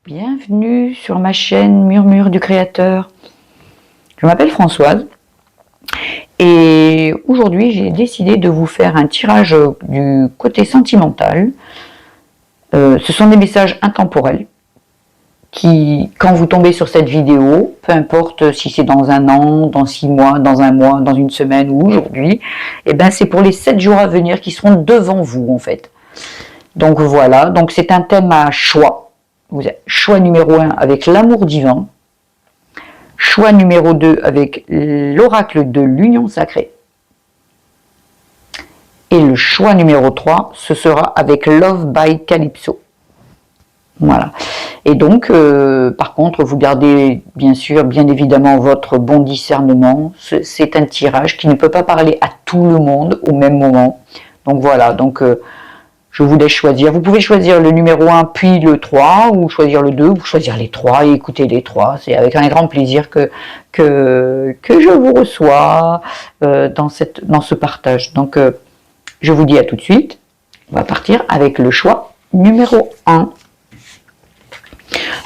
Bienvenue sur ma chaîne Murmure du Créateur. Je m'appelle Françoise et aujourd'hui j'ai décidé de vous faire un tirage du côté sentimental. Ce sont des messages intemporels qui, quand vous tombez sur cette vidéo, peu importe si c'est dans un an, dans 6 mois, dans un mois, dans une semaine ou aujourd'hui, et ben c'est pour les 7 jours à venir qui seront devant vous en fait. Donc voilà, donc c'est un thème à choix. Vous avez choix numéro 1 avec l'amour divin, choix numéro 2 avec l'oracle de l'union sacrée, et le choix numéro 3, ce sera avec Love by Calypso. Voilà. Et donc, par contre, vous gardez bien sûr, bien évidemment, votre bon discernement. C'est un tirage qui ne peut pas parler à tout le monde au même moment. Donc voilà, donc je vous laisse choisir. Vous pouvez choisir le numéro 1 puis le 3, ou choisir le 2, ou choisir les 3 et écouter les 3. C'est avec un grand plaisir que je vous reçois dans ce partage. Donc je vous dis à tout de suite. On va partir avec le choix numéro 1.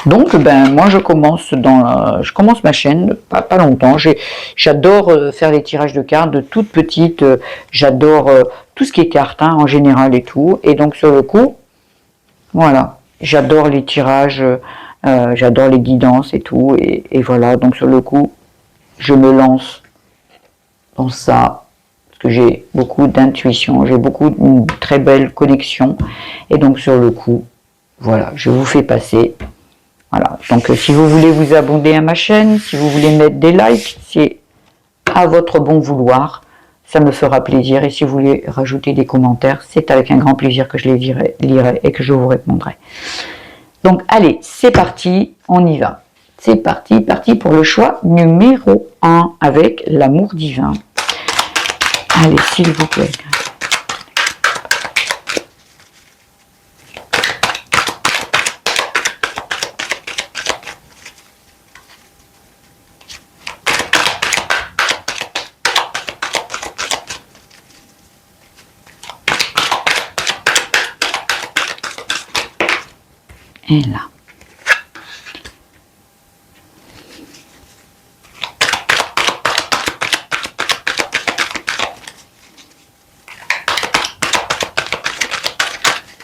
Donc moi je commence ma chaîne, pas longtemps. J'adore faire les tirages de cartes de toutes petites, j'adore tout ce qui est cartes en général et tout. Et donc sur le coup, voilà, j'adore les tirages, j'adore les guidances et tout. Et voilà, donc sur le coup, je me lance dans ça, parce que j'ai beaucoup d'intuition, j'ai une très belle connexion. Et donc sur le coup, voilà, je vous fais passer. Voilà, donc si vous voulez vous abonner à ma chaîne, si vous voulez mettre des likes, c'est à votre bon vouloir, ça me fera plaisir. Et si vous voulez rajouter des commentaires, c'est avec un grand plaisir que je les lirai et que je vous répondrai. Donc allez, c'est parti, on y va. C'est parti pour le choix numéro 1 avec l'amour divin. Allez, s'il vous plaît. Et là.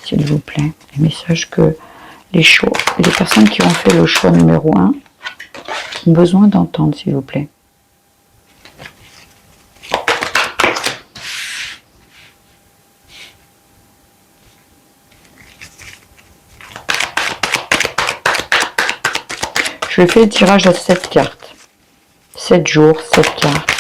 S'il vous plaît, les messages que les personnes qui ont fait le choix numéro 1 ont besoin d'entendre, s'il vous plaît. Je fais le tirage à 7 cartes. 7 jours, 7 cartes.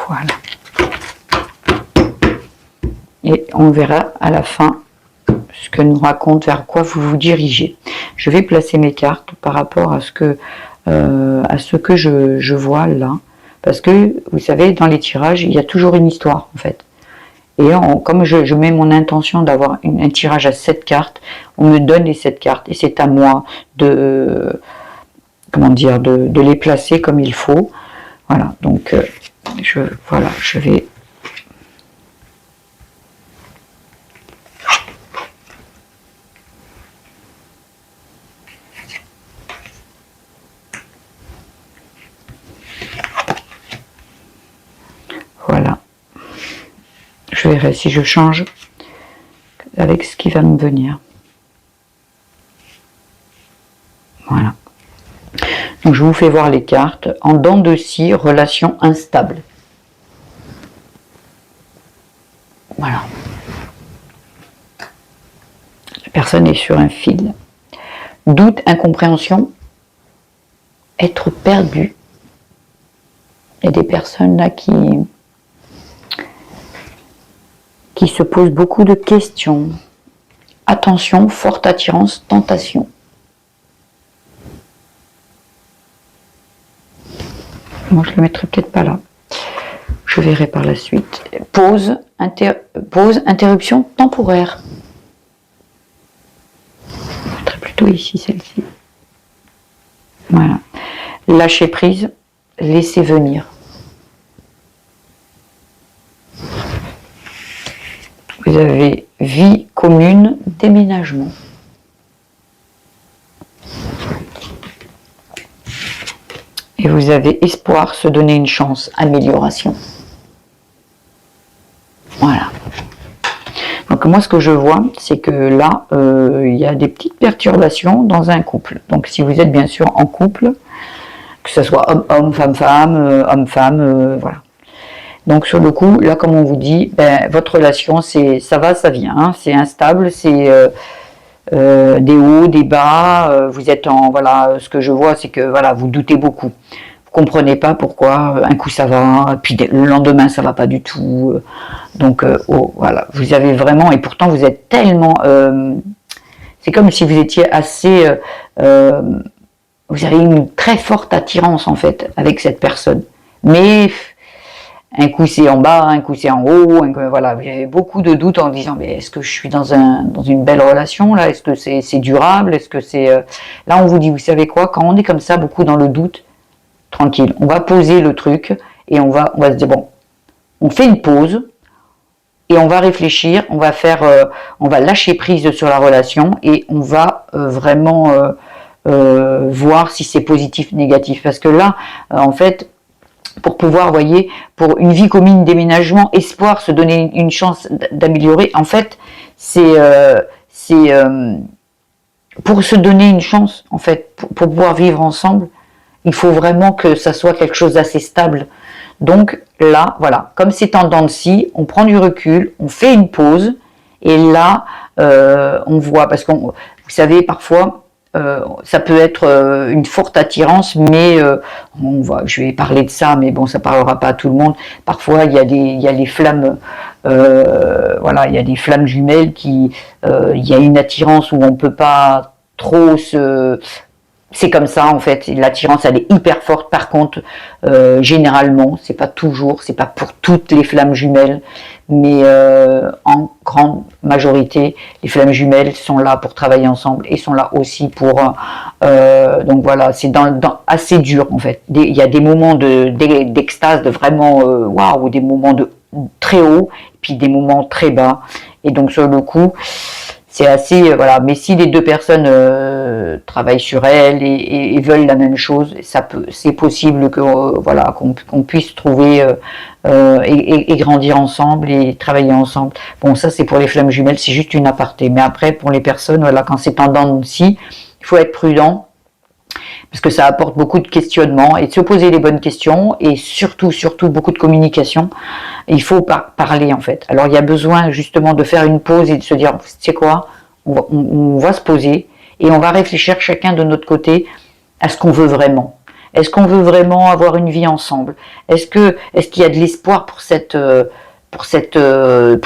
Voilà. Et on verra à la fin ce que nous raconte, vers quoi vous vous dirigez. Je vais placer mes cartes par rapport à ce que je vois là. Parce que, vous savez, dans les tirages, il y a toujours une histoire, en fait. Et comme je mets mon intention d'avoir un tirage à 7 cartes, on me donne les 7 cartes. Et c'est à moi de les placer comme il faut. Voilà, donc, je vais... Voilà. Je verrai si je change avec ce qui va me venir. Voilà. Donc je vous fais voir les cartes. En dents de scie, relation instable. Voilà. La personne est sur un fil. Doute, incompréhension, être perdu. Il y a des personnes là qui se posent beaucoup de questions. Attention, forte attirance, tentation. Moi, je le mettrai peut-être pas là. Je je verrai par la suite. Pause, interruption temporaire. Je mettrai plutôt ici celle-ci. Voilà. Lâcher prise, laisser venir. Vous avez vie commune, déménagement. Et vous avez espoir, se donner une chance, amélioration. Voilà. Donc moi ce que je vois, c'est que là, il y a des petites perturbations dans un couple. Donc si vous êtes bien sûr en couple, que ce soit homme-homme, femme-femme, homme-femme, voilà. Donc sur le coup, là comme on vous dit, ben, votre relation, ça va, ça vient, hein, c'est instable, c'est des hauts, des bas, vous êtes en, voilà, ce que je vois, c'est que voilà, vous doutez beaucoup. Vous comprenez pas pourquoi, un coup ça va, puis le lendemain ça va pas du tout. Donc oh, voilà, vous avez vraiment, et pourtant vous êtes tellement, c'est comme si vous étiez assez, vous avez une très forte attirance en fait avec cette personne. Mais un coup c'est en bas, un coup c'est en haut, voilà, vous avez beaucoup de doutes en disant mais est-ce que je suis dans une belle relation là, est-ce que c'est durable, est-ce que c'est là on vous dit vous savez quoi, quand on est comme ça beaucoup dans le doute, tranquille, on va poser le truc et on va se dire bon, on fait une pause et on va réfléchir, on va lâcher prise sur la relation et on va vraiment voir si c'est positif, négatif, parce que là en fait pour pouvoir, voyez, pour une vie commune, déménagement, espoir, se donner une chance d'améliorer, en fait, c'est pour se donner une chance, en fait, pour pouvoir vivre ensemble, il faut vraiment que ça soit quelque chose d'assez stable. Donc là, voilà, comme c'est en dents de scie, on prend du recul, on fait une pause, et là, on voit, parce que vous savez, parfois, ça peut être une forte attirance, mais on voit, je vais parler de ça, mais bon, ça parlera pas à tout le monde. Parfois, il y a les flammes, voilà, il y a des flammes jumelles il y a une attirance où on peut pas trop se... C'est comme ça en fait, l'attirance elle est hyper forte. Par contre, généralement, c'est pas toujours, c'est pas pour toutes les flammes jumelles, mais en grande majorité, les flammes jumelles sont là pour travailler ensemble et sont là aussi pour. Donc voilà, c'est assez dur en fait. Il y a des moments d'extase, de vraiment waouh, des moments de très haut, puis des moments très bas. Et donc sur le coup. C'est assez, voilà, mais si les deux personnes travaillent sur elles et veulent la même chose, c'est possible que voilà, qu'on puisse trouver et grandir ensemble et travailler ensemble. Bon, ça c'est pour les flammes jumelles, c'est juste une aparté. Mais après, pour les personnes, voilà, quand c'est en dents de scie, il faut être prudent parce que ça apporte beaucoup de questionnements et de se poser les bonnes questions et surtout beaucoup de communication. Il faut parler en fait. Alors il y a besoin justement de faire une pause et de se dire, c'est quoi, on va se poser et on va réfléchir chacun de notre côté à ce qu'on veut vraiment. Est-ce qu'on veut vraiment avoir une vie ensemble? Est-ce qu'il y a de l'espoir pour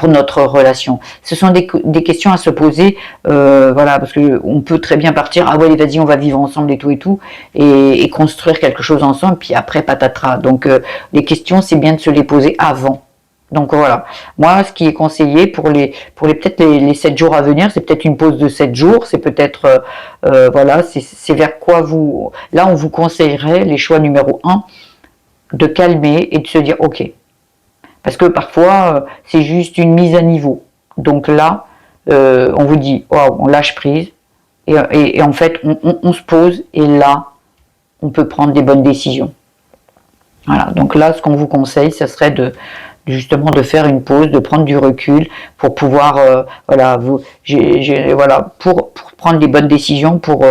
notre relation? Ce sont des questions à se poser, voilà, parce que on peut très bien partir, ah ouais, vas-y, on va vivre ensemble et tout, et construire quelque chose ensemble, puis après patatras. Donc les questions, c'est bien de se les poser avant. Donc voilà, moi ce qui est conseillé pour peut-être les 7 jours à venir, c'est peut-être une pause de 7 jours, c'est peut-être, voilà, c'est vers quoi là on vous conseillerait, les choix numéro 1, de calmer et de se dire ok. Parce que parfois, c'est juste une mise à niveau. Donc là, on vous dit, oh, on lâche prise, et en fait, on se pose, et là, on peut prendre des bonnes décisions. Voilà, donc là, ce qu'on vous conseille, ce serait justement de faire une pause, de prendre du recul pour pouvoir, voilà, voilà, pour prendre les bonnes décisions, pour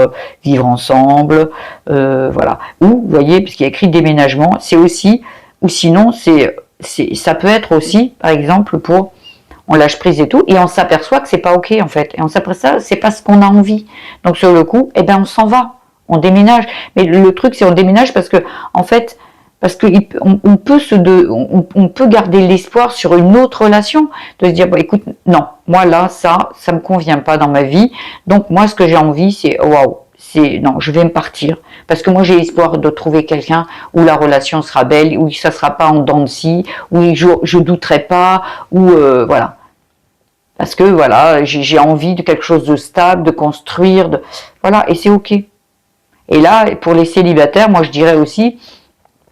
vivre ensemble, voilà. Ou, vous voyez, parce qu'il y a écrit déménagement, c'est aussi, ou sinon, ça peut être aussi, par exemple, on lâche prise et tout, et on s'aperçoit que c'est pas ok en fait, et on s'aperçoit que c'est pas ce qu'on a envie. Donc sur le coup, eh ben on s'en va, on déménage. Mais le truc c'est on déménage parce que en fait, parce que on peut garder l'espoir sur une autre relation, de se dire bon écoute, non, moi là ça me convient pas dans ma vie. Donc moi ce que j'ai envie c'est waouh, non, je vais me partir. Parce que moi, j'ai espoir de trouver quelqu'un où la relation sera belle, où ça sera pas en dents de scie, où je douterai pas, où, voilà. Parce que, voilà, j'ai envie de quelque chose de stable, de construire, voilà, et c'est ok. Et là, pour les célibataires, moi, je dirais aussi,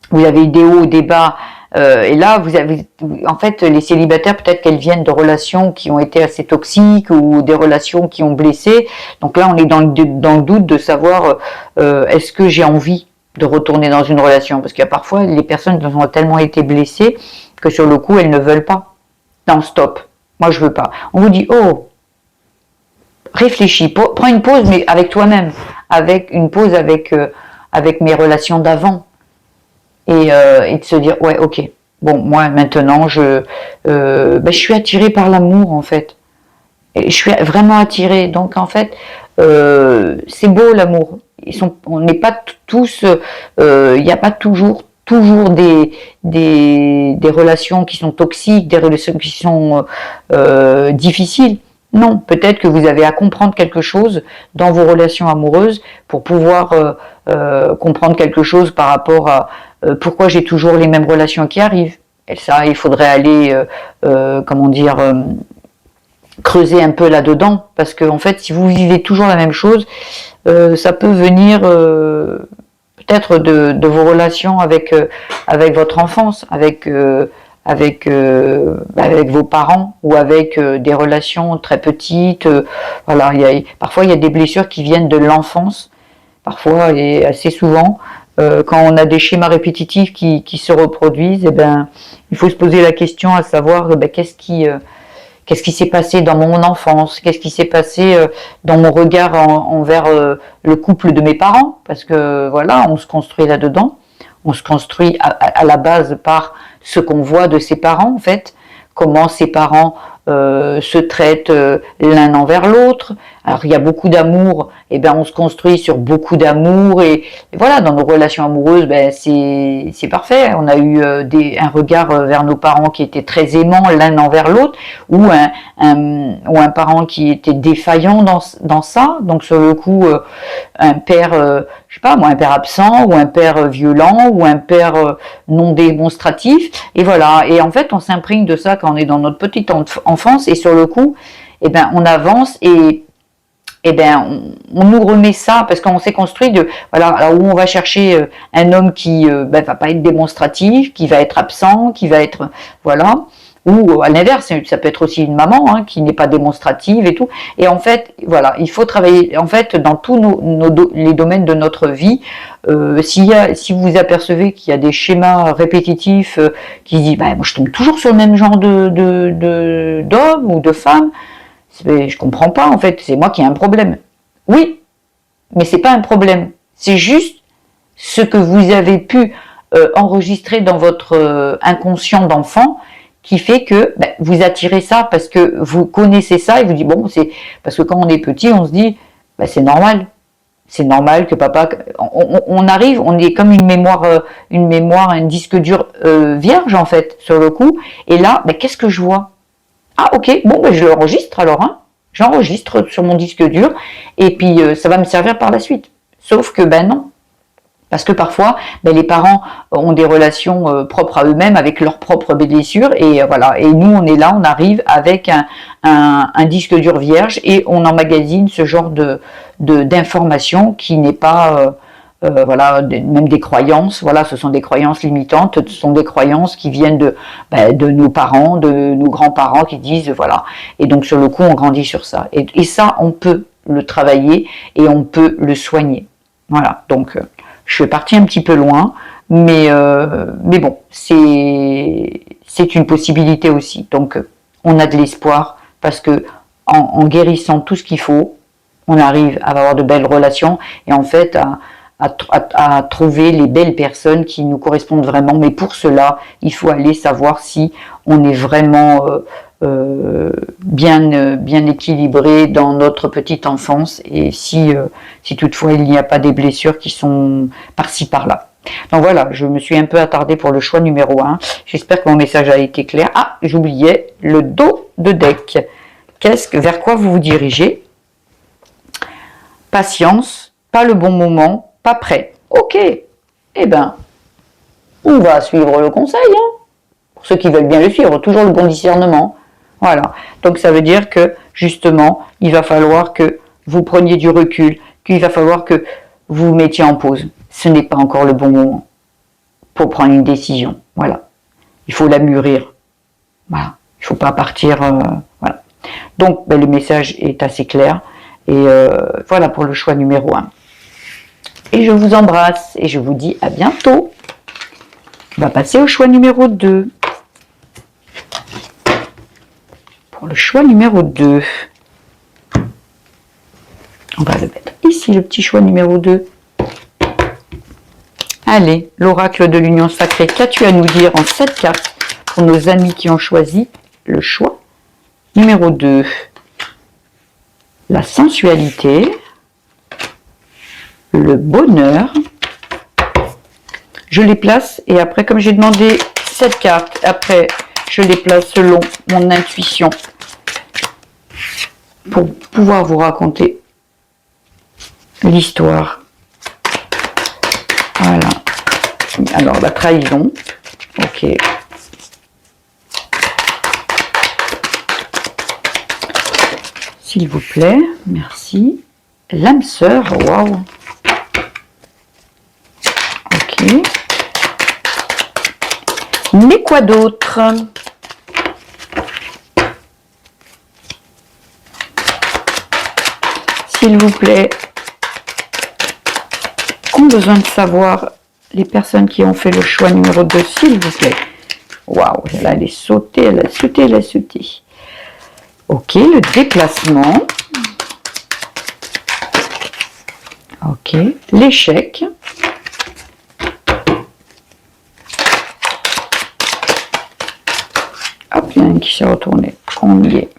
vous avez des hauts, des bas, et là, vous avez, en fait, les célibataires, peut-être qu'elles viennent de relations qui ont été assez toxiques ou des relations qui ont blessé. Donc là, on est dans le doute de savoir est-ce que j'ai envie de retourner dans une relation. Parce qu'il y a parfois, les personnes ont tellement été blessées que sur le coup, elles ne veulent pas. Non, stop. Moi, je veux pas. On vous dit, oh, réfléchis, prends une pause, mais avec toi-même. Avec une pause avec mes relations d'avant. Et de se dire, ouais, ok, bon, moi maintenant, je suis attirée par l'amour, en fait. Et je suis vraiment attirée. Donc, en fait, c'est beau l'amour. On n'est pas tous, il n'y a pas toujours des relations qui sont toxiques, des relations qui sont difficiles. Non, peut-être que vous avez à comprendre quelque chose dans vos relations amoureuses pour pouvoir comprendre quelque chose par rapport à pourquoi j'ai toujours les mêmes relations qui arrivent. Et ça, il faudrait aller, comment dire, creuser un peu là-dedans, parce que en fait, si vous vivez toujours la même chose, ça peut venir peut-être de vos relations avec votre enfance, avec vos parents ou avec des relations très petites. Voilà, parfois il y a des blessures qui viennent de l'enfance, parfois et assez souvent. Quand on a des schémas répétitifs qui se reproduisent, eh ben, il faut se poser la question à savoir qu'est-ce qui s'est passé dans mon enfance, qu'est-ce qui s'est passé dans mon regard envers le couple de mes parents, parce que voilà, on se construit là-dedans, on se construit à la base par ce qu'on voit de ses parents en fait, comment ses parents se traitent l'un envers l'autre. Alors il y a beaucoup d'amour, et ben on se construit sur beaucoup d'amour et voilà, dans nos relations amoureuses, ben c'est parfait. On a eu un regard vers nos parents qui était très aimant l'un envers l'autre, ou un parent qui était défaillant dans ça. Donc sur le coup, un père, je sais pas moi, un père absent, ou un père violent, ou un père non démonstratif. Et voilà. Et en fait, on s'imprègne de ça quand on est dans notre petite enfance, et sur le coup, eh ben on avance et on nous remet ça parce qu'on s'est construit voilà, alors où on va chercher un homme qui va pas être démonstratif, qui va être absent, qui va être voilà, ou à l'inverse, ça peut être aussi une maman qui n'est pas démonstrative et tout. Et en fait, voilà, il faut travailler en fait dans tous les domaines de notre vie. Si vous apercevez qu'il y a des schémas répétitifs qui disent, moi je tombe toujours sur le même genre d'homme ou de femme. Je comprends pas en fait, c'est moi qui ai un problème. Oui, mais c'est pas un problème. C'est juste ce que vous avez pu enregistrer dans votre inconscient d'enfant qui fait que vous attirez ça parce que vous connaissez ça et vous dites bon, c'est parce que quand on est petit, on se dit c'est normal. C'est normal que papa, on arrive, on est comme une mémoire, un disque dur vierge en fait sur le coup. Et là, qu'est-ce que je vois? Ah ok, bon je l'enregistre alors, j'enregistre sur mon disque dur et puis ça va me servir par la suite. Sauf que non, parce que parfois les parents ont des relations propres à eux-mêmes avec leurs propres blessures et voilà. Et nous on est là, on arrive avec un disque dur vierge et on emmagasine ce genre d'informations qui n'est pas voilà, même des croyances, voilà, ce sont des croyances limitantes, ce sont des croyances qui viennent de nos parents, de nos grands-parents qui disent, voilà, et donc sur le coup on grandit sur ça, et ça on peut le travailler et on peut le soigner, voilà, donc je suis partie un petit peu loin, mais bon, c'est une possibilité aussi, donc on a de l'espoir, parce que en guérissant tout ce qu'il faut, on arrive à avoir de belles relations, et en fait à trouver les belles personnes qui nous correspondent vraiment. Mais pour cela, il faut aller savoir si on est vraiment bien équilibré dans notre petite enfance et si toutefois il n'y a pas des blessures qui sont par-ci par-là. Donc voilà, je me suis un peu attardée pour le choix numéro 1. J'espère que mon message a été clair. Ah, j'oubliais le dos de deck. Vers quoi vous vous dirigez? Patience, pas le bon moment, pas prêt. Ok, eh ben, on va suivre le conseil, hein. Pour ceux qui veulent bien le suivre, toujours le bon discernement. Voilà, donc ça veut dire que justement, il va falloir que vous preniez du recul, qu'il va falloir que vous vous mettiez en pause. Ce n'est pas encore le bon moment pour prendre une décision. Voilà, il faut la mûrir. Voilà, il ne faut pas partir. Voilà. Donc, ben, le message est assez clair. Et voilà pour le choix numéro 1. Et je vous embrasse et je vous dis à bientôt. On va passer au choix numéro 2. Pour le choix numéro 2, on va le mettre ici, le petit choix numéro 2. Allez, l'oracle de l'union sacrée, qu'as-tu à nous dire en 7 cartes pour nos amis qui ont choisi le choix numéro 2? La sensualité, le bonheur. Je les place et après, comme j'ai demandé 7 cartes, après je les place selon mon intuition pour pouvoir vous raconter l'histoire. Voilà. Alors, la trahison. Ok. S'il vous plaît. Merci. L'âme sœur. Waouh. Ok. Mais quoi d'autre? S'il vous plaît. Ont besoin de savoir les personnes qui ont fait le choix numéro 2, s'il vous plaît. Waouh, là, elle est sautée, elle a sauté, elle a sauté. Ok, le déplacement. Ok, l'échec. Hop, il y en a une qui s'est retournée. On y est.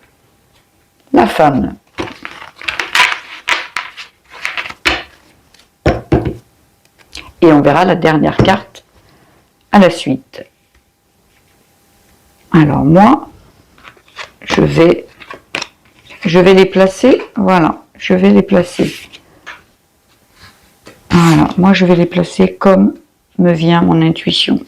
La femme. Et on verra la dernière carte à la suite. Alors moi, je vais les placer. Voilà, je vais les placer. Voilà, moi je vais les placer comme me vient mon intuition.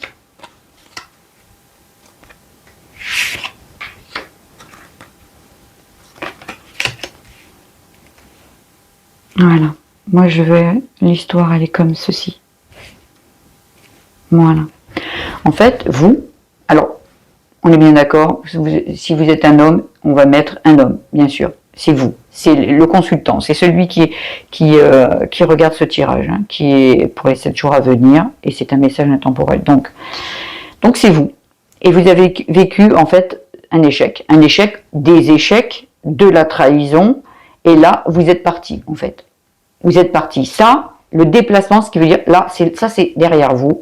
Voilà, moi je vais, l'histoire elle est comme ceci. Voilà. En fait, vous, alors, on est bien d'accord, si vous êtes un homme, on va mettre un homme, bien sûr. C'est vous, c'est le consultant, c'est celui qui regarde ce tirage, hein, qui est pour les 7 jours à venir, et c'est un message intemporel. Donc c'est vous. Et vous avez vécu, en fait, un échec, des échecs, de la trahison, et là, vous êtes parti, en fait. Vous êtes parti. Ça, le déplacement, ce qui veut dire, là, ça c'est derrière vous.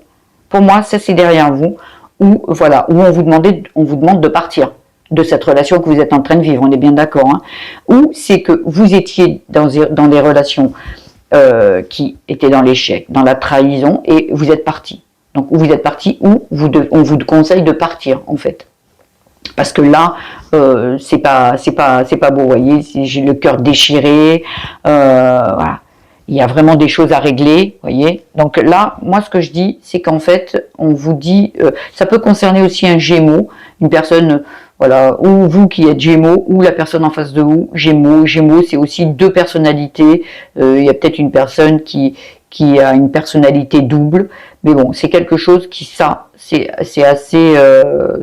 Pour moi, ça c'est derrière vous, où voilà, où on vous demande de partir de cette relation que vous êtes en train de vivre. On est bien d'accord, hein, ou c'est que vous étiez dans des relations qui étaient dans l'échec, dans la trahison, et vous êtes parti. Donc vous êtes parti, ou on vous conseille de partir en fait, parce que là, c'est pas beau, vous voyez, j'ai le cœur déchiré, voilà. Il y a vraiment des choses à régler, voyez. Donc là, moi, ce que je dis, c'est qu'en fait, on vous dit, ça peut concerner aussi un Gémeaux, une personne, voilà, ou vous qui êtes Gémeaux, ou la personne en face de vous, Gémeaux. Gémeaux, c'est aussi 2 personnalités. Il y a peut-être une personne qui a une personnalité double, mais bon, c'est quelque chose qui, ça, c'est assez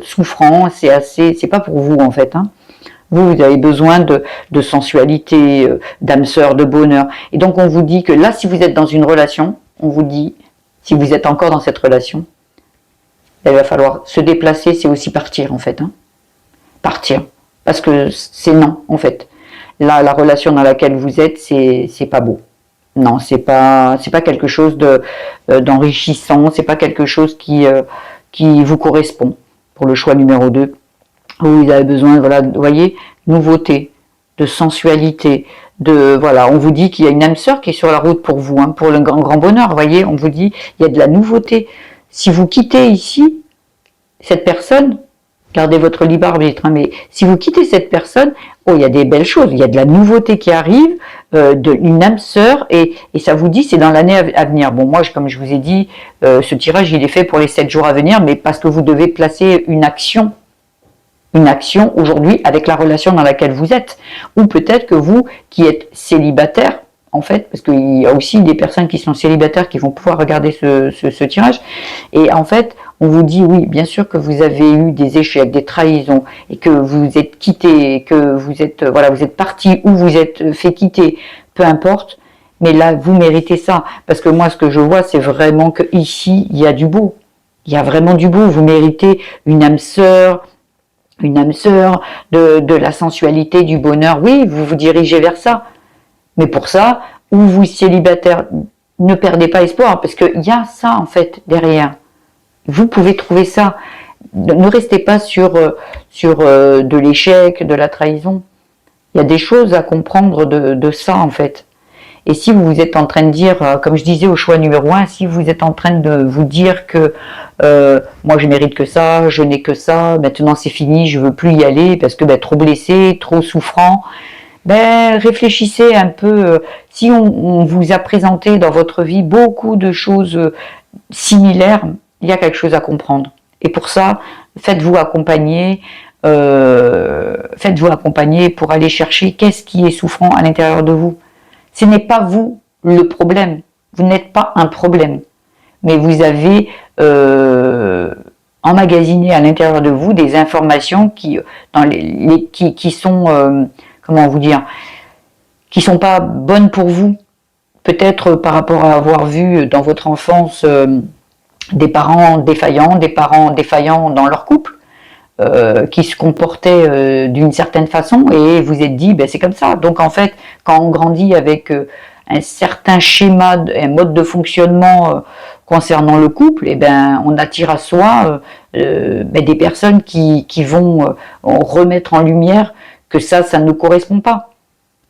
souffrant, c'est pas pour vous en fait, hein. Vous avez besoin de sensualité, d'âme sœur, de bonheur. Et donc, on vous dit que là, si vous êtes dans une relation, on vous dit, si vous êtes encore dans cette relation, il va falloir se déplacer, c'est aussi partir, en fait. Hein. Partir. Parce que c'est non, en fait. Là, la relation dans laquelle vous êtes, c'est pas beau. Non, c'est pas quelque chose d'enrichissant, c'est pas quelque chose qui vous correspond pour le choix numéro 2. Vous avez besoin, voilà, vous voyez, nouveauté, de sensualité, voilà, on vous dit qu'il y a une âme sœur qui est sur la route pour vous, hein, pour le grand bonheur, vous voyez, on vous dit, il y a de la nouveauté. Si vous quittez ici, cette personne, Gardez votre libre arbitre, hein, mais si vous quittez cette personne, oh, il y a des belles choses, il y a de la nouveauté qui arrive, une âme sœur, et ça vous dit c'est dans l'année à venir. Bon, moi, comme je vous ai dit, ce tirage, il est fait pour les 7 jours à venir, mais parce que vous devez placer une action aujourd'hui avec la relation dans laquelle vous êtes. Ou peut-être que vous qui êtes célibataire, en fait, parce qu'il y a aussi des personnes qui sont célibataires qui vont pouvoir regarder ce tirage, et en fait, on vous dit, oui, bien sûr que vous avez eu des échecs, des trahisons, et que vous êtes quitté, que vous êtes, voilà, vous êtes parti ou vous êtes fait quitter, peu importe, mais là, vous méritez ça, parce que moi, ce que je vois, c'est vraiment que ici, il y a du beau, il y a vraiment du beau, vous méritez une âme sœur, de la sensualité, du bonheur, oui, vous vous dirigez vers ça. Mais pour ça, ou vous célibataire, ne perdez pas espoir, parce qu'il y a ça en fait derrière. Vous pouvez trouver ça. Ne restez pas sur de l'échec, de la trahison. Il y a des choses à comprendre de ça en fait. Et si vous êtes en train de dire, comme je disais au choix numéro 1, si vous êtes en train de vous dire que moi je mérite que ça, je n'ai que ça, maintenant c'est fini, je veux plus y aller parce que trop blessé, trop souffrant, réfléchissez un peu. Si on vous a présenté dans votre vie beaucoup de choses similaires, il y a quelque chose à comprendre. Et pour ça, faites-vous accompagner pour aller chercher qu'est-ce qui est souffrant à l'intérieur de vous. Ce n'est pas vous le problème, vous n'êtes pas un problème, mais vous avez emmagasiné à l'intérieur de vous des informations qui sont, comment vous dire, qui sont pas bonnes pour vous. Peut-être par rapport à avoir vu dans votre enfance des parents défaillants dans leur couple, qui se comportaient d'une certaine façon, et vous êtes dit c'est comme ça. Donc en fait, quand on grandit avec un certain schéma, un mode de fonctionnement concernant le couple, on attire à soi des personnes qui vont remettre en lumière que ça ne nous correspond pas.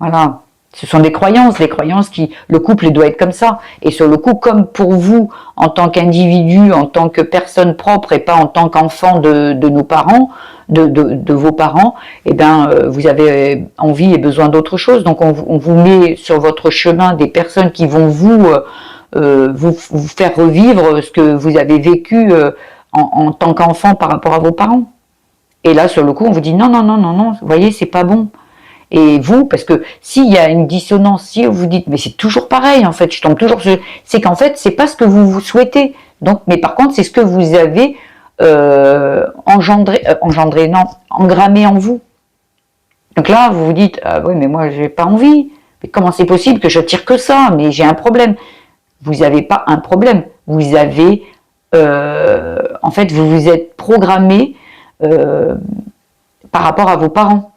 Voilà. Ce sont des croyances, le couple doit être comme ça. Et sur le coup, comme pour vous, en tant qu'individu, en tant que personne propre et pas en tant qu'enfant de nos parents, de vos parents, vous avez envie et besoin d'autre chose. Donc on vous met sur votre chemin des personnes qui vont vous faire revivre ce que vous avez vécu en tant qu'enfant par rapport à vos parents. Et là, sur le coup, on vous dit non, vous voyez, c'est pas bon. Et vous, parce que s'il y a une dissonance, si vous dites mais c'est toujours pareil en fait, je tombe toujours sur... c'est qu'en fait c'est pas ce que vous souhaitez. Donc, mais par contre c'est ce que vous avez engrammé en vous. Donc là vous vous dites ah oui mais moi j'ai pas envie. Mais comment c'est possible que j'attire que ça? Mais j'ai un problème. Vous n'avez pas un problème. Vous avez en fait vous vous êtes programmé par rapport à vos parents,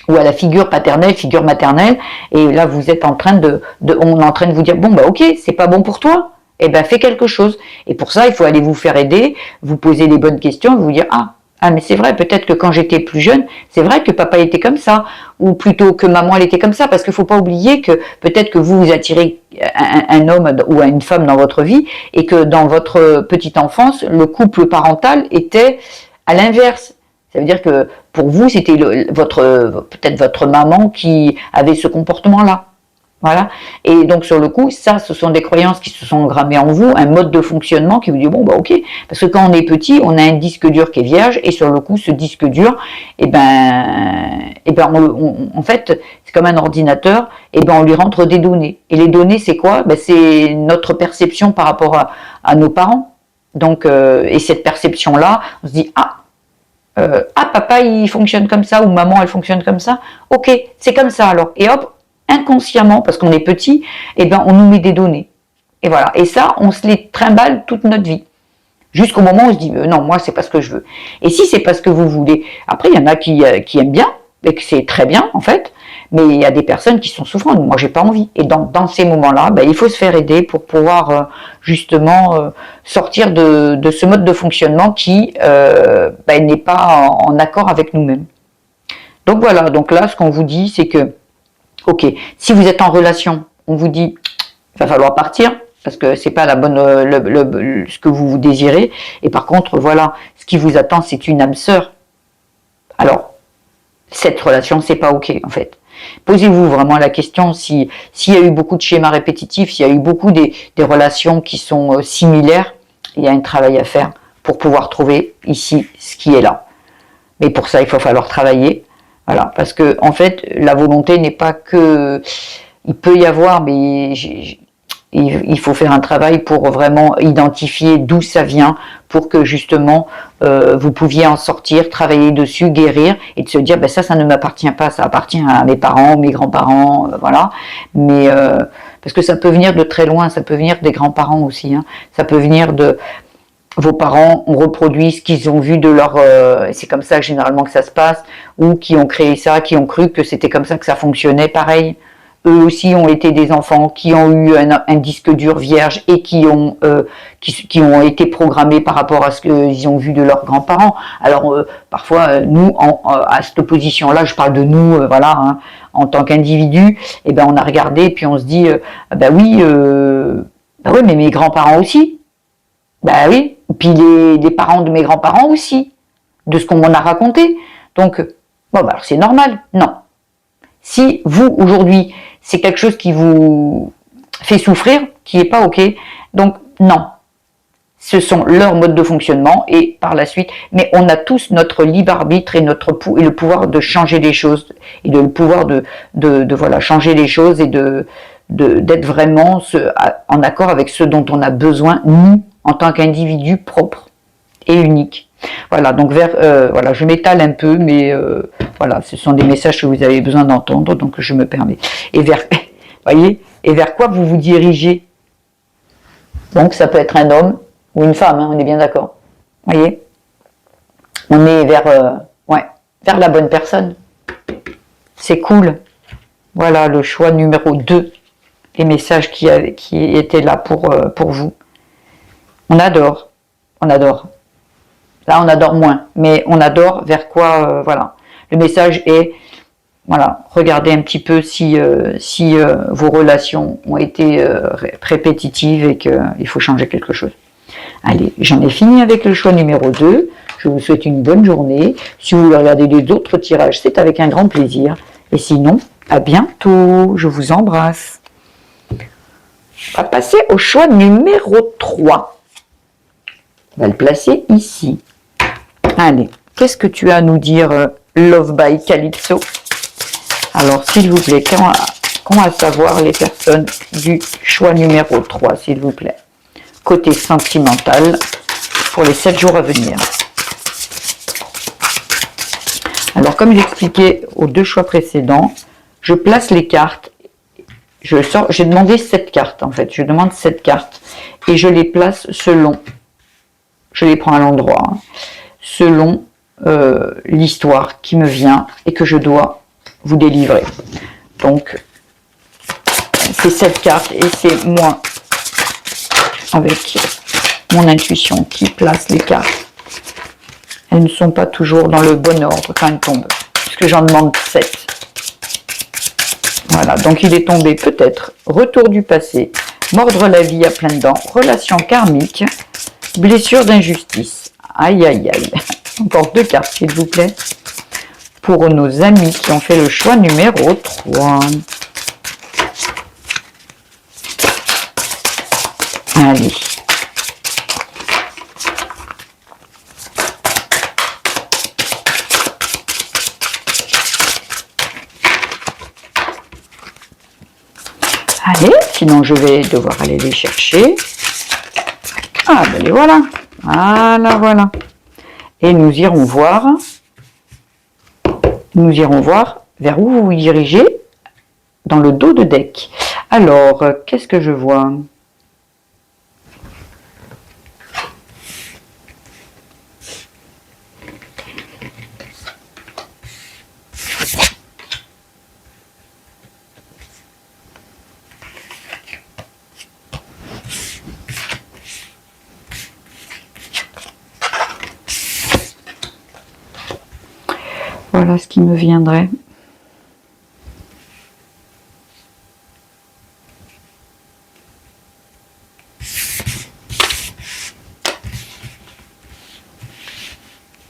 ou à la figure paternelle, figure maternelle, et là vous êtes en train on est en train de vous dire bon ok, c'est pas bon pour toi, fais quelque chose. Et pour ça il faut aller vous faire aider, vous poser les bonnes questions, vous dire ah mais c'est vrai, peut-être que quand j'étais plus jeune, c'est vrai que papa était comme ça, ou plutôt que maman elle était comme ça, parce qu'il faut pas oublier que peut-être que vous attirez un homme ou une femme dans votre vie, et que dans votre petite enfance, le couple parental était à l'inverse. Ça veut dire que pour vous, c'était peut-être votre maman qui avait ce comportement-là. Voilà. Et donc sur le coup, ça, ce sont des croyances qui se sont engrammées en vous, un mode de fonctionnement qui vous dit bon ok, parce que quand on est petit, on a un disque dur qui est vierge, et sur le coup, ce disque dur, en fait, c'est comme un ordinateur, on lui rentre des données. Et les données, c'est quoi? C'est notre perception par rapport à nos parents. Donc et cette perception-là, on se dit papa il fonctionne comme ça, ou maman elle fonctionne comme ça, ok, c'est comme ça alors, et hop, inconsciemment, parce qu'on est petit, on nous met des données, et voilà, et ça on se les trimballe toute notre vie, jusqu'au moment où on se dit non, moi c'est pas ce que je veux. Et si c'est pas ce que vous voulez, après il y en a qui aiment bien, et que c'est très bien en fait, mais il y a des personnes qui sont souffrantes, moi j'ai pas envie. Et dans ces moments-là, il faut se faire aider pour pouvoir justement sortir de ce mode de fonctionnement qui n'est pas en accord avec nous-mêmes. Donc voilà, donc là ce qu'on vous dit c'est que, ok, si vous êtes en relation, on vous dit il va falloir partir, parce que c'est pas la bonne ce que vous désirez, et par contre voilà, ce qui vous attend c'est une âme sœur. alors, cette relation, c'est pas OK, en fait. Posez-vous vraiment la question s'il y a eu beaucoup de schémas répétitifs, s'il y a eu beaucoup des relations qui sont similaires, il y a un travail à faire pour pouvoir trouver ici ce qui est là. Mais pour ça, il va falloir travailler. Voilà, parce que en fait, la volonté n'est pas que... Il peut y avoir, mais il faut faire un travail pour vraiment identifier d'où ça vient, pour que justement vous pouviez en sortir, travailler dessus, guérir, et de se dire, ben ça ne m'appartient pas, ça appartient à mes parents, mes grands-parents, voilà. Mais parce que ça peut venir de très loin, ça peut venir des grands-parents aussi, hein. Ça peut venir de... Vos parents ont reproduit ce qu'ils ont vu de leur... c'est comme ça généralement que ça se passe, ou qui ont créé ça, qui ont cru que c'était comme ça que ça fonctionnait, pareil. Eux aussi ont été des enfants qui ont eu un disque dur vierge et qui ont été programmés par rapport à ce qu'ils ont vu de leurs grands-parents. Alors parfois nous à cette position-là, je parle de nous, voilà, hein, en tant qu'individu, et ben on a regardé et puis on se dit bah oui, mais mes grands-parents aussi, bah oui, et puis les parents de mes grands-parents aussi, de ce qu'on m'en a raconté. Donc bon bah alors c'est normal, non. Si vous aujourd'hui c'est quelque chose qui vous fait souffrir, qui n'est pas OK. Donc non, ce sont leurs modes de fonctionnement et par la suite, mais on a tous notre libre arbitre et le pouvoir de changer les choses et le pouvoir de voilà, changer les choses et d'être vraiment en accord avec ce dont on a besoin, nous, en tant qu'individus propres et uniques. Voilà, donc voilà, je m'étale un peu, mais voilà, ce sont des messages que vous avez besoin d'entendre, donc je me permets. Et voyez, et vers quoi vous vous dirigez? Donc ça peut être un homme ou une femme, hein, on est bien d'accord. Voyez, on est vers la bonne personne. C'est cool. Voilà le choix numéro 2, les messages qui étaient là pour vous. On adore, on adore. Là, on adore moins, mais on adore vers quoi, voilà. Le message est, voilà, regardez un petit peu si vos relations ont été répétitives et qu'il faut changer quelque chose. Allez, j'en ai fini avec le choix numéro 2. Je vous souhaite une bonne journée. Si vous voulez regarder les autres tirages, c'est avec un grand plaisir. Et sinon, à bientôt. Je vous embrasse. On va passer au choix numéro 3. On va le placer ici. Allez, qu'est-ce que tu as à nous dire, Love by Calypso? Alors, s'il vous plaît, qu'on va savoir les personnes du choix numéro 3, s'il vous plaît. Côté sentimental, pour les 7 jours à venir. Alors, comme j'expliquais aux 2 choix précédents, je place les cartes. J'ai demandé 7 cartes, en fait. Je demande 7 cartes. Et je les place selon. Je les prends à l'endroit. Hein, selon l'histoire qui me vient et que je dois vous délivrer. Donc, c'est 7 cartes et c'est moi, avec mon intuition, qui place les cartes. Elles ne sont pas toujours dans le bon ordre quand elles tombent, puisque j'en demande 7. Voilà, donc il est tombé peut-être retour du passé, mordre la vie à pleines dents, relation karmique, blessure d'injustice. Aïe, aïe, aïe. Encore 2 cartes, s'il vous plaît, pour nos amis qui ont fait le choix numéro 3. Allez. Allez, sinon je vais devoir aller les chercher. Ah, ben les voilà. Voilà, voilà. Et nous irons voir vers où vous vous dirigez dans le dos de deck. Alors, qu'est-ce que je vois? Voilà ce qui me viendrait.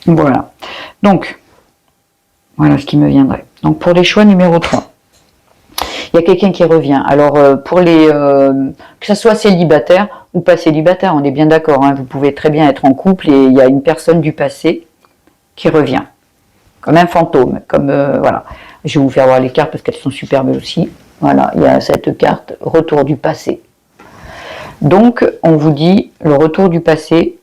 Voilà. Donc, Voilà ce qui me viendrait. Donc pour les choix numéro 3. Il y a quelqu'un qui revient. Alors pour les que ce soit célibataire ou pas célibataire, on est bien d'accord, hein, vous pouvez très bien être en couple et il y a une personne du passé qui revient. Comme un fantôme, comme voilà. Je vais vous faire voir les cartes parce qu'elles sont superbes aussi. Voilà, il y a cette carte, retour du passé. Donc, on vous dit, le retour du passé,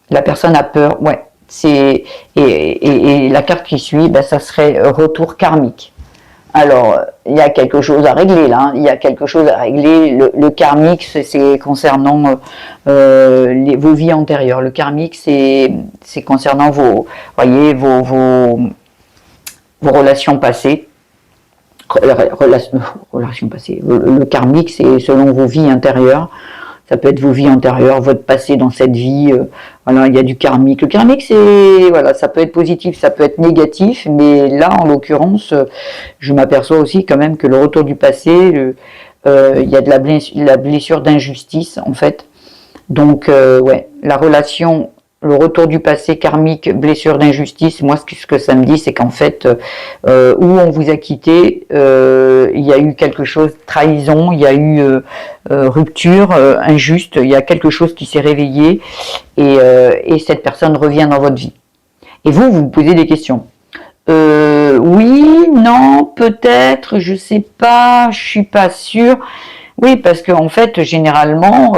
la personne a peur, ouais, c'est et la carte qui suit, ben, ça serait retour karmique. Alors, il y a quelque chose à régler là, hein. Il y a quelque chose à régler. Le karmique, c'est concernant vos vies antérieures. Le karmique, c'est concernant vos relations passées. Relations passées. Le karmique, c'est selon vos vies intérieures. Ça peut être vos vies antérieures, votre passé dans cette vie. Voilà, il y a du karmique. Le karmique, c'est voilà, ça peut être positif, ça peut être négatif, mais là, en l'occurrence, je m'aperçois aussi quand même que le retour du passé, il y a de la blessure d'injustice en fait. Donc, ouais, la relation, le retour du passé karmique, blessure d'injustice, moi ce que ça me dit, c'est qu'en fait, où on vous a quitté, il y a eu quelque chose, trahison, il y a eu rupture injuste, il y a quelque chose qui s'est réveillé et cette personne revient dans votre vie. Et vous vous posez des questions. Oui, non, peut-être, je sais pas, je suis pas sûre. Oui, parce qu'en fait, généralement,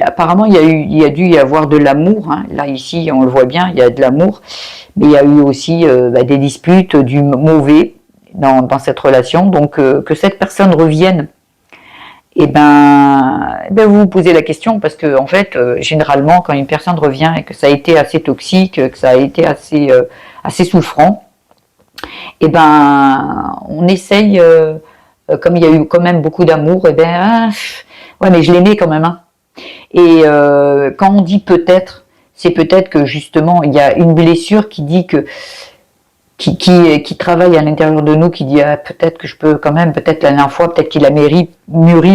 apparemment, il y a dû y avoir de l'amour. Hein. Là, ici, on le voit bien, il y a de l'amour. Mais il y a eu aussi des disputes, du mauvais dans cette relation. Donc, que cette personne revienne, vous vous posez la question parce que, en fait, généralement, quand une personne revient et que ça a été assez toxique, que ça a été assez souffrant, on essaye... comme il y a eu quand même beaucoup d'amour, ouais, mais je l'aimais quand même. Hein. Et quand on dit peut-être, c'est peut-être que justement, il y a une blessure qui dit que qui travaille à l'intérieur de nous, qui dit peut-être que je peux quand même, peut-être la dernière fois, peut-être qu'il a mûri,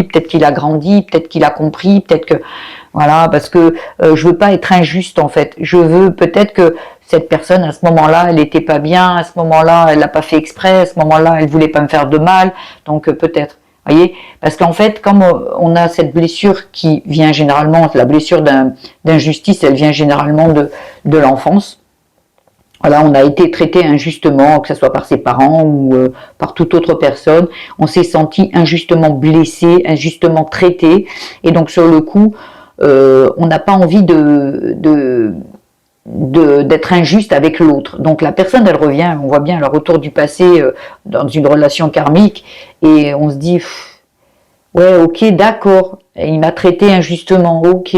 peut-être qu'il a grandi, peut-être qu'il a compris, peut-être que voilà, parce que je veux pas être injuste en fait. Je veux peut-être que cette personne à ce moment-là, elle n'était pas bien, à ce moment-là, elle l'a pas fait exprès, à ce moment-là, elle voulait pas me faire de mal, donc peut-être. Voyez, parce qu'en fait, comme on a cette blessure qui vient généralement, la blessure d'injustice, elle vient généralement de l'enfance. Voilà, on a été traité injustement, que ce soit par ses parents ou par toute autre personne. On s'est senti injustement blessé, injustement traité, et donc sur le coup, on n'a pas envie d'être injuste avec l'autre. Donc la personne, elle revient, on voit bien le retour du passé dans une relation karmique, et on se dit, ouais, ok, d'accord, il m'a traité injustement, ok.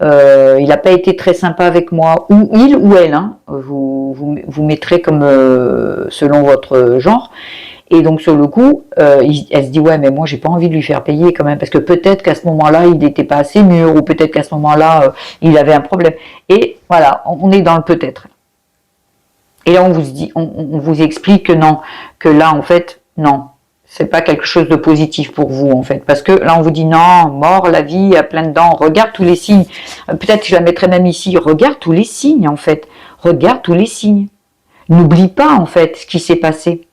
Il n'a pas été très sympa avec moi, ou il ou elle, hein, vous mettrez comme selon votre genre, et donc sur le coup, elle se dit ouais mais moi j'ai pas envie de lui faire payer quand même, parce que peut-être qu'à ce moment-là il n'était pas assez mûr, ou peut-être qu'à ce moment-là il avait un problème, et voilà, on est dans le peut-être. Et là on vous dit, on vous explique que non, que là en fait, non. C'est pas quelque chose de positif pour vous en fait, parce que là on vous dit non, mort, la vie a plein de dents, regarde tous les signes, peut-être que je la mettrai même ici, regarde tous les signes en fait, regarde tous les signes, n'oublie pas en fait ce qui s'est passé,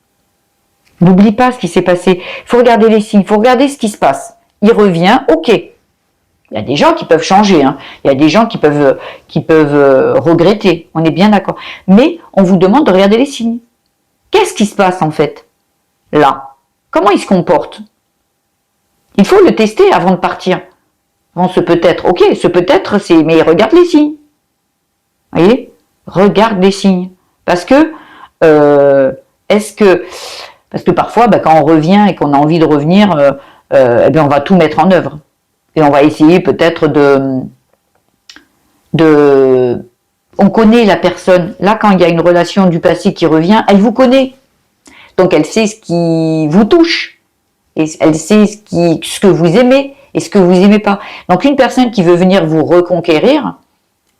n'oublie pas ce qui s'est passé, il faut regarder les signes, il faut regarder ce qui se passe, il revient, ok, il y a des gens qui peuvent changer, hein. Il y a des gens qui peuvent regretter, on est bien d'accord, mais on vous demande de regarder les signes, qu'est-ce qui se passe en fait, là? Comment il se comporte? Il faut le tester avant de partir. Avant ce peut-être. Ok, ce peut-être, c'est... Mais regarde les signes. Vous voyez? Regarde les signes. Parce que... Parce que parfois, quand on revient et qu'on a envie de revenir, on va tout mettre en œuvre. Et on va essayer peut-être On connaît la personne. Là, quand il y a une relation du passé qui revient, elle vous connaît. Donc elle sait ce qui vous touche, et elle sait ce que vous aimez et ce que vous aimez pas. Donc une personne qui veut venir vous reconquérir,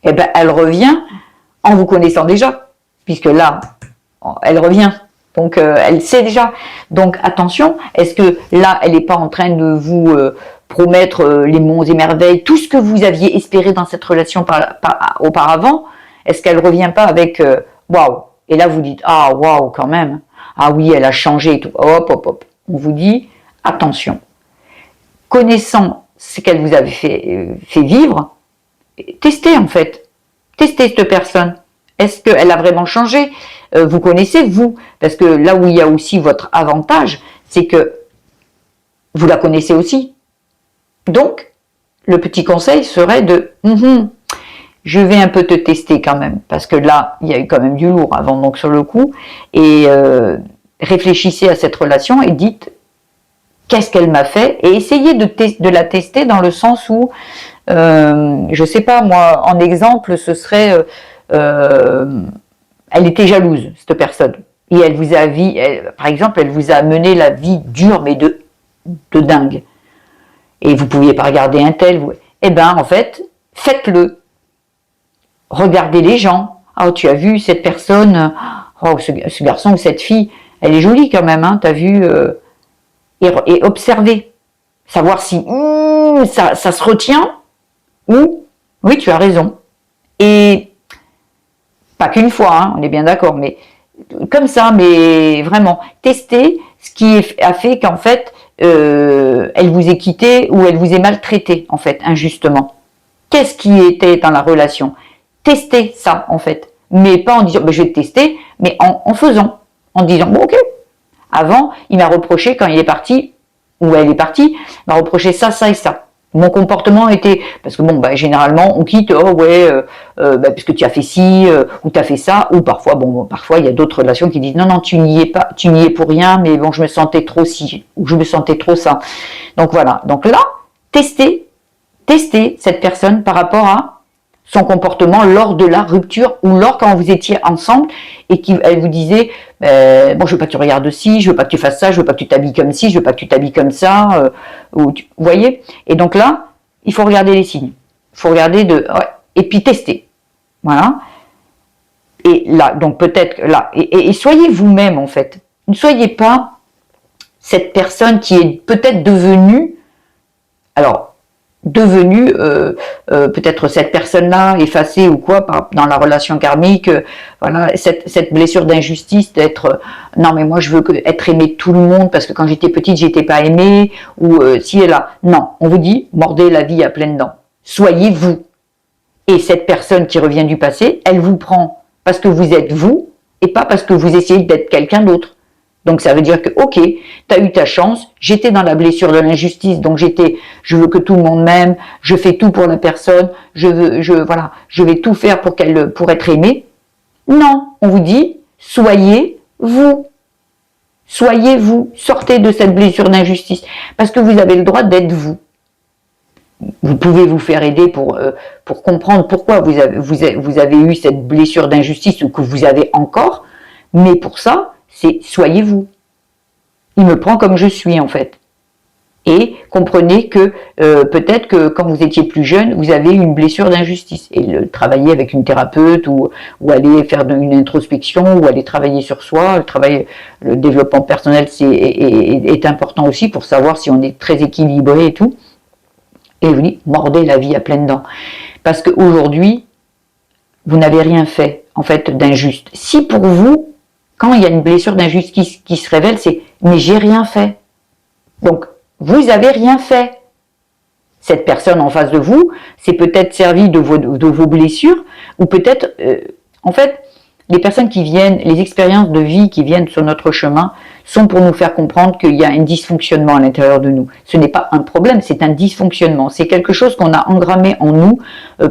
elle revient en vous connaissant déjà, puisque là, elle revient. Donc elle sait déjà. Donc attention, est-ce que là, elle n'est pas en train de vous promettre les monts et merveilles, tout ce que vous aviez espéré dans cette relation auparavant, est-ce qu'elle revient pas avec waouh? Et là, vous dites, ah, waouh, quand même. Ah oui, elle a changé et tout. Hop, hop, hop. On vous dit, attention. Connaissant ce qu'elle vous avait fait vivre, testez en fait. Testez cette personne. Est-ce qu'elle a vraiment changé? Vous connaissez, vous. Parce que là où il y a aussi votre avantage, c'est que vous la connaissez aussi. Donc, le petit conseil serait de je vais un peu te tester quand même, parce que là, il y a eu quand même du lourd avant, donc sur le coup, et réfléchissez à cette relation et dites qu'est-ce qu'elle m'a fait, et essayez de la tester dans le sens où, je sais pas, moi, en exemple, ce serait, elle était jalouse, cette personne, et elle vous a par exemple, elle vous a mené la vie dure, mais de dingue, et vous ne pouviez pas regarder un tel, eh ben, en fait, faites-le. Regardez les gens. Oh, tu as vu cette personne, oh, ce garçon ou cette fille, elle est jolie quand même, hein, tu as vu, et observez. Savoir si ça se retient ou, oui, tu as raison. Et pas qu'une fois, hein, on est bien d'accord, mais comme ça, mais vraiment, testez ce qui a fait qu'en fait, elle vous ait quitté ou elle vous ait maltraité, en fait, injustement. Qu'est-ce qui était dans la relation? Testez ça, en fait. Mais pas en disant, ben, je vais te tester, mais en faisant. En disant, bon, ok. Avant, il m'a reproché, quand il est parti, ou elle est partie, il m'a reproché ça, ça et ça. Mon comportement était, parce que bon, bah, généralement, on quitte, oh ouais, parce que tu as fait ci, ou tu as fait ça, ou parfois, bon, parfois, il y a d'autres relations qui disent, non, non, tu n'y es pas, tu n'y es pour rien, mais bon, je me sentais trop ci, ou je me sentais trop ça. Donc voilà. Donc là, testez cette personne par rapport à son comportement lors de la rupture ou lors quand vous étiez ensemble et qu'elle vous disait bon, je veux pas que tu regardes ci, je veux pas que tu fasses ça, je veux pas que tu t'habilles comme ci, je veux pas que tu t'habilles comme ça, vous voyez. Et donc là, il faut regarder les signes, il faut regarder et puis tester, voilà. Et là, donc peut-être là, et soyez vous-même en fait. Ne soyez pas cette personne qui est peut-être devenue, alors devenue peut-être cette personne-là effacée ou quoi dans la relation karmique, voilà, cette blessure d'injustice d'être non mais moi je veux être aimée de tout le monde parce que quand j'étais petite j'étais pas aimée, ou si elle a, non, on vous dit mordez la vie à pleines dents, soyez vous, et cette personne qui revient du passé, elle vous prend parce que vous êtes vous et pas parce que vous essayez d'être quelqu'un d'autre. Donc ça veut dire que, ok, tu as eu ta chance, j'étais dans la blessure de l'injustice, donc je veux que tout le monde m'aime, je fais tout pour la personne, voilà, je vais tout faire pour être aimé. Non, on vous dit, soyez vous. Soyez vous, sortez de cette blessure d'injustice, parce que vous avez le droit d'être vous. Vous pouvez vous faire aider pour comprendre pourquoi vous avez eu cette blessure d'injustice ou que vous avez encore, mais pour ça, c'est soyez vous. Il me prend comme je suis en fait. Et comprenez que peut-être que quand vous étiez plus jeune, vous avez eu une blessure d'injustice. Et travailler avec une thérapeute ou aller faire une introspection ou aller travailler sur soi, le développement personnel est important aussi pour savoir si on est très équilibré et tout. Et vous dites, mordez la vie à pleines dents. Parce qu'aujourd'hui, vous n'avez rien fait en fait d'injuste. Si pour vous, quand il y a une blessure d'injustice qui se révèle, c'est « mais j'ai rien fait ». Donc, vous avez rien fait. Cette personne en face de vous s'est peut-être servie de vos blessures, ou peut-être, en fait, les personnes qui viennent, les expériences de vie qui viennent sur notre chemin sont pour nous faire comprendre qu'il y a un dysfonctionnement à l'intérieur de nous. Ce n'est pas un problème, c'est un dysfonctionnement. C'est quelque chose qu'on a engrammé en nous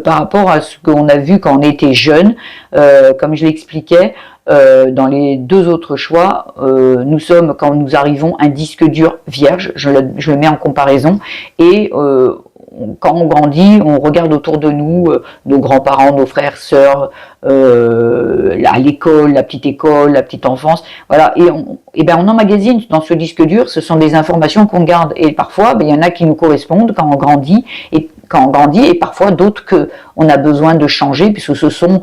par rapport à ce qu'on a vu quand on était jeune. Comme je l'expliquais, dans les deux autres choix, nous sommes, quand nous arrivons, un disque dur vierge, je le mets en comparaison, et quand on grandit, on regarde autour de nous, nos grands-parents, nos frères, sœurs, à l'école, la petite enfance, voilà, et ben on emmagasine dans ce disque dur, ce sont des informations qu'on garde, et parfois, ben, il y en a qui nous correspondent quand on grandit, et parfois d'autres qu'on a besoin de changer, puisque ce sont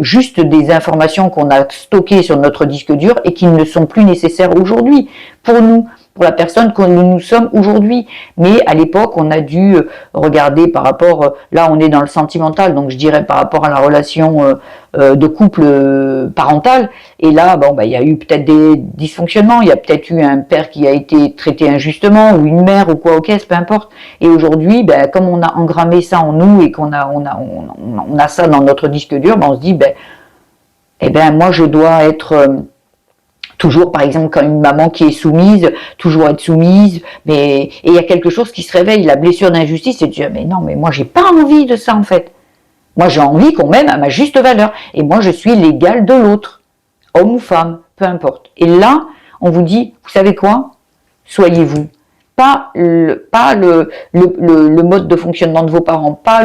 juste des informations qu'on a stockées sur notre disque dur et qui ne sont plus nécessaires aujourd'hui pour nous. pour la personne que nous sommes aujourd'hui. Mais à l'époque, on a dû regarder par rapport, là on est dans le sentimental, donc je dirais par rapport à la relation de couple parental, et là, bon, bah, il y a eu peut-être des dysfonctionnements, il y a peut-être eu un père qui a été traité injustement, ou une mère, ou quoi, ok, peu importe. Et aujourd'hui, ben, comme on a engrammé ça en nous, et qu'on a ça dans notre disque dur, ben, on se dit, ben, eh ben, moi je dois être... toujours, par exemple, quand une maman qui est soumise, toujours être soumise, et il y a quelque chose qui se réveille, la blessure d'injustice, et tu dis, mais non, mais moi, j'ai pas envie de ça, en fait. Moi, j'ai envie qu'on m'aime à ma juste valeur, et moi, je suis l'égal de l'autre, homme ou femme, peu importe. Et là, on vous dit, vous savez quoi? Soyez-vous. Pas le mode de fonctionnement de vos parents, pas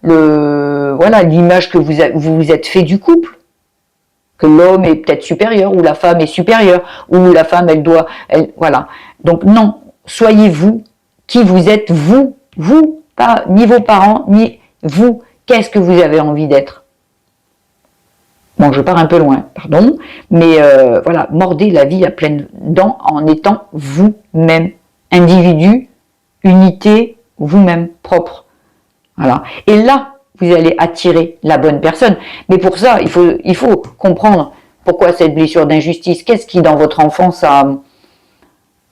voilà, l'image que vous vous êtes fait du couple, que l'homme est peut-être supérieur, ou la femme est supérieure, ou la femme, voilà. Donc non, soyez vous, qui vous êtes vous, pas ni vos parents, ni vous. Qu'est-ce que vous avez envie d'être? Bon, je pars un peu loin, pardon, mais voilà, mordez la vie à pleines dents en étant vous-même, individu, unité, vous-même, propre. Voilà. Et là, vous allez attirer la bonne personne. Mais pour ça, il faut comprendre pourquoi cette blessure d'injustice. Qu'est-ce qui, dans votre enfance,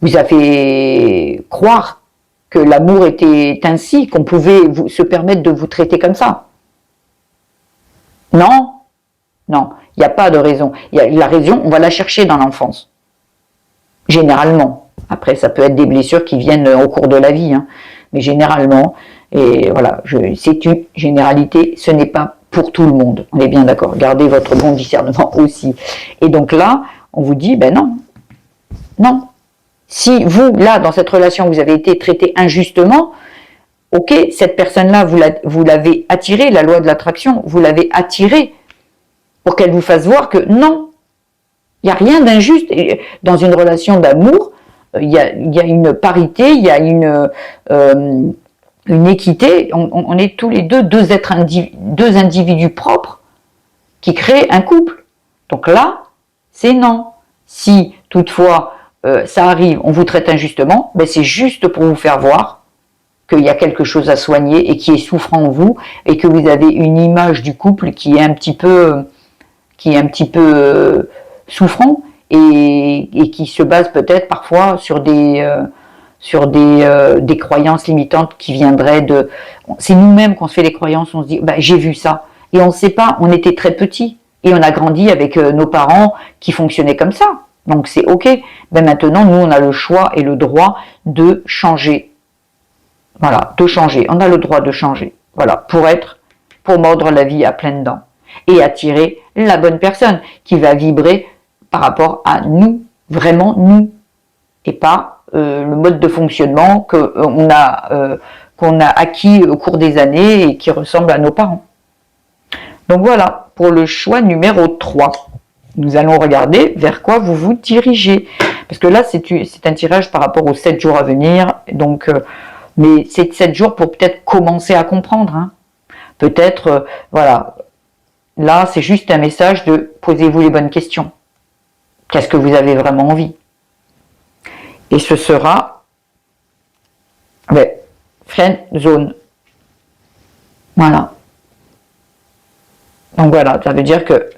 vous a fait croire que l'amour était ainsi, qu'on pouvait se permettre de vous traiter comme ça? Non, non, il n'y a pas de raison. La raison, on va la chercher dans l'enfance. Généralement. Après, ça peut être des blessures qui viennent au cours de la vie. Hein. Mais généralement... Et voilà, c'est une généralité, ce n'est pas pour tout le monde, on est bien d'accord, gardez votre bon discernement aussi. Et donc là, on vous dit, ben non, non. Si vous, là, dans cette relation, vous avez été traité injustement, ok, cette personne-là, vous l'avez attirée, la loi de l'attraction, vous l'avez attirée pour qu'elle vous fasse voir que non, il n'y a rien d'injuste. Dans une relation d'amour, il y a une parité, il y a une équité, on est tous les deux individus propres qui créent un couple. Donc là, c'est non. Si toutefois ça arrive, on vous traite injustement, ben c'est juste pour vous faire voir qu'il y a quelque chose à soigner et qui est souffrant en vous, et que vous avez une image du couple qui est un petit peu souffrant, et qui se base peut-être parfois sur des croyances limitantes qui viendraient de... C'est nous-mêmes qu'on se fait les croyances, on se dit, bah, j'ai vu ça. Et on ne sait pas, on était très petits. Et on a grandi avec nos parents qui fonctionnaient comme ça. Donc c'est ok. Ben maintenant, nous, on a le choix et le droit de changer. Voilà, de changer. On a le droit de changer. Voilà, pour mordre la vie à pleines dents. Et attirer la bonne personne qui va vibrer par rapport à nous, vraiment nous. Et pas le mode de fonctionnement qu'on a acquis au cours des années et qui ressemble à nos parents. Donc voilà, pour le choix numéro 3. Nous allons regarder vers quoi vous vous dirigez. Parce que là, c'est un tirage par rapport aux 7 jours à venir. Donc, mais c'est 7 jours pour peut-être commencer à comprendre. Hein. Peut-être, voilà. Là, c'est juste un message de posez-vous les bonnes questions. Qu'est-ce que vous avez vraiment envie? Et ce sera friend zone. Voilà. Donc voilà, ça veut dire que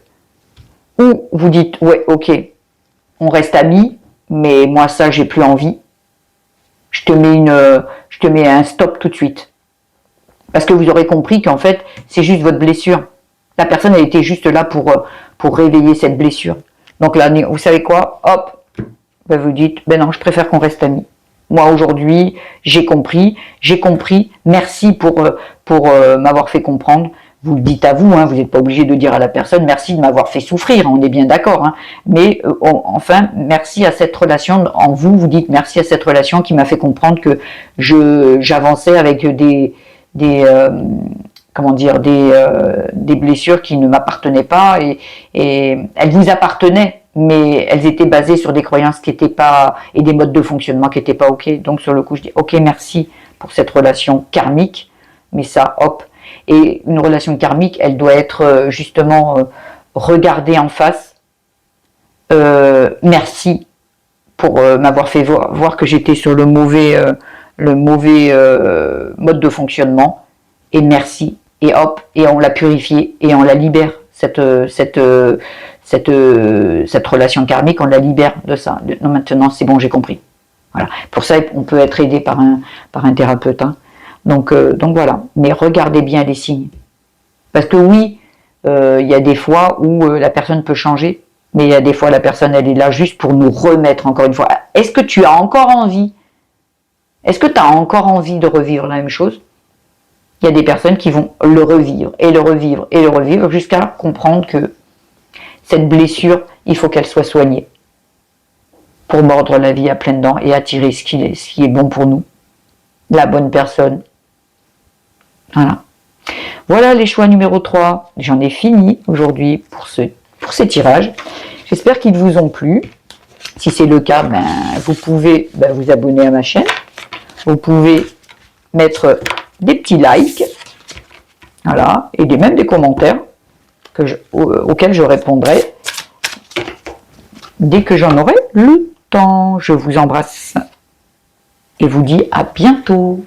ou vous dites ouais, ok, on reste amis, mais moi ça j'ai plus envie. Je te mets un stop tout de suite. Parce que vous aurez compris qu'en fait, c'est juste votre blessure. La personne, elle était juste là pour réveiller cette blessure. Donc là, vous savez quoi? Hop, ben vous dites, ben non, je préfère qu'on reste amis. Moi, aujourd'hui, j'ai compris, merci pour m'avoir fait comprendre. Vous le dites à vous, hein, vous n'êtes pas obligé de dire à la personne, merci de m'avoir fait souffrir, on est bien d'accord. Hein, mais enfin, merci à cette relation, en vous, vous dites merci à cette relation qui m'a fait comprendre que j'avançais avec des blessures qui ne m'appartenaient pas, et elles vous appartenaient, mais elles étaient basées sur des croyances qui n'étaient pas, et des modes de fonctionnement qui n'étaient pas ok. Donc sur le coup, je dis ok, merci pour cette relation karmique, mais ça, hop. Et une relation karmique, elle doit être justement regardée en face. Merci pour m'avoir fait voir que j'étais sur le mauvais mode de fonctionnement. Et merci. Et hop, et on l'a purifié et on la libère. Cette relation karmique, on la libère de ça. Non, maintenant, c'est bon, j'ai compris. Voilà. Pour ça, on peut être aidé par un thérapeute. Hein. Donc voilà. Mais regardez bien les signes. Parce que oui, il y a des fois où la personne peut changer, mais il y a des fois la personne, elle est là juste pour nous remettre encore une fois. Est-ce que tu as encore envie? Est-ce que tu as encore envie de revivre la même chose? Il y a des personnes qui vont le revivre, et le revivre, et le revivre, jusqu'à comprendre que cette blessure, il faut qu'elle soit soignée pour mordre la vie à pleines dents et attirer ce qui est bon pour nous, la bonne personne. Voilà. Voilà les choix numéro 3. J'en ai fini aujourd'hui pour ces tirages. J'espère qu'ils vous ont plu. Si c'est le cas, vous pouvez vous abonner à ma chaîne. Vous pouvez mettre des petits likes. Voilà. Et même des commentaires auxquels je répondrai dès que j'en aurai le temps. Je vous embrasse et vous dis à bientôt.